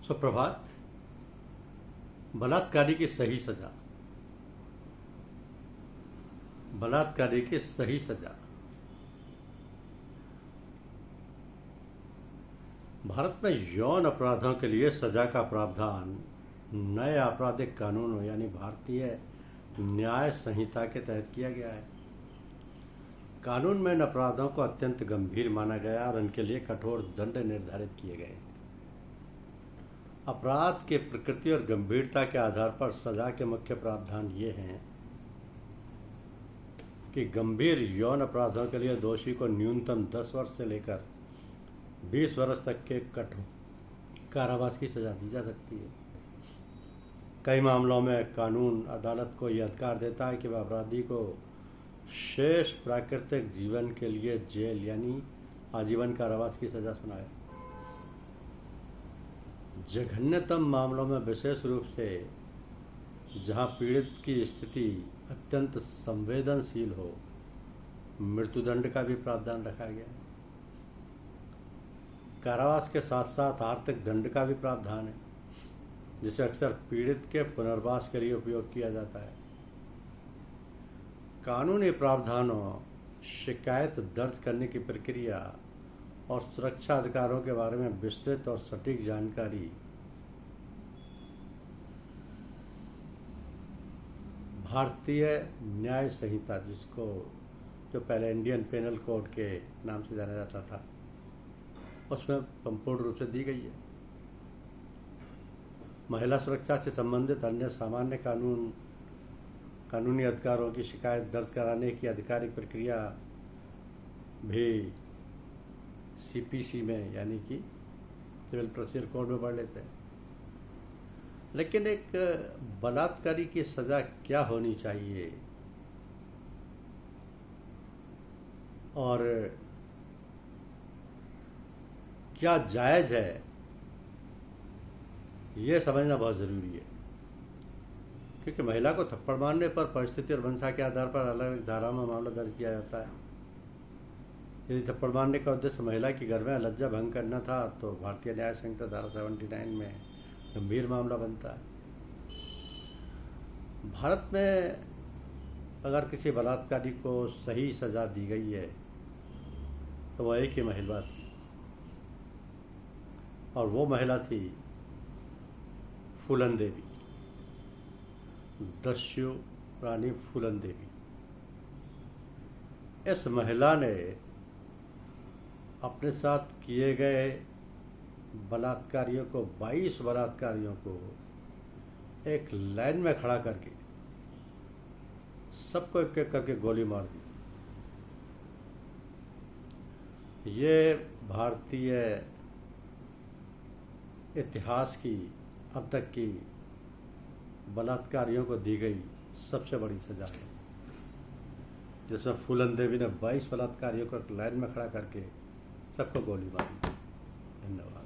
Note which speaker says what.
Speaker 1: सुप्रभात। बलात्कारी की सही सजा। बलात्कारी की सही सजा। भारत में यौन अपराधों के लिए सजा का प्रावधान नए आपराधिक कानून यानी भारतीय न्याय संहिता के तहत किया गया है। कानून में इन अपराधों को अत्यंत गंभीर माना गया और इनके लिए कठोर दंड निर्धारित किए गए। अपराध के प्रकृति और गंभीरता के आधार पर सजा के मुख्य प्रावधान ये हैं कि गंभीर यौन अपराधों के लिए दोषी को न्यूनतम 10 वर्ष से लेकर 20 वर्ष तक के कठोर कारावास की सजा दी जा सकती है। कई मामलों में कानून अदालत को यह अधिकार देता है कि वह अपराधी को शेष प्राकृतिक जीवन के लिए जेल यानी आजीवन कारावास की सजा सुनाए। जघन्यतम मामलों में विशेष रूप से जहां पीड़ित की स्थिति अत्यंत संवेदनशील हो, मृत्युदंड का भी प्रावधान रखा गया है। कारावास के साथ साथ आर्थिक दंड का भी प्रावधान है, जिसे अक्सर पीड़ित के पुनर्वास के लिए उपयोग किया जाता है। कानूनी प्रावधानों, शिकायत दर्ज करने की प्रक्रिया और सुरक्षा अधिकारों के बारे में विस्तृत और सटीक जानकारी भारतीय न्याय संहिता, जो पहले इंडियन पेनल कोड के नाम से जाना जाता था, उसमें संपूर्ण रूप से दी गई है। महिला सुरक्षा से संबंधित अन्य सामान्य कानूनी अधिकारों की शिकायत दर्ज कराने की आधिकारिक प्रक्रिया भी सीपीसी में यानी कि सिविल प्रोसीजर कोड में पढ़ लेते हैं। लेकिन एक बलात्कारी की सजा क्या होनी चाहिए और क्या जायज है, ये समझना बहुत ज़रूरी है। क्योंकि महिला को थप्पड़ मारने पर परिस्थिति और मंशा के आधार पर अलग अलग धाराओं में मामला दर्ज किया जाता है। यदि थप्पड़ मारने का उद्देश्य महिला की गर्भ लज्जा भंग करना था तो भारतीय न्याय संहिता धारा 79 में गंभीर मामला बनता है। भारत में अगर किसी बलात्कारी को सही सजा दी गई है तो वह एक ही महिला थी, और वो महिला थी फूलन देवी, दस्यु रानी फूलन देवी। इस महिला ने अपने साथ किए गए बलात्कारियों को 22 बलात्कारियों को एक लाइन में खड़ा करके सबको एक एक करके गोली मार दी। ये भारतीय इतिहास की अब तक की बलात्कारियों को दी गई सबसे बड़ी सजा है, जिसमें फूलन देवी ने 22 बलात्कारियों को एक लाइन में खड़ा करके सबको गोली मारी। धन्यवाद।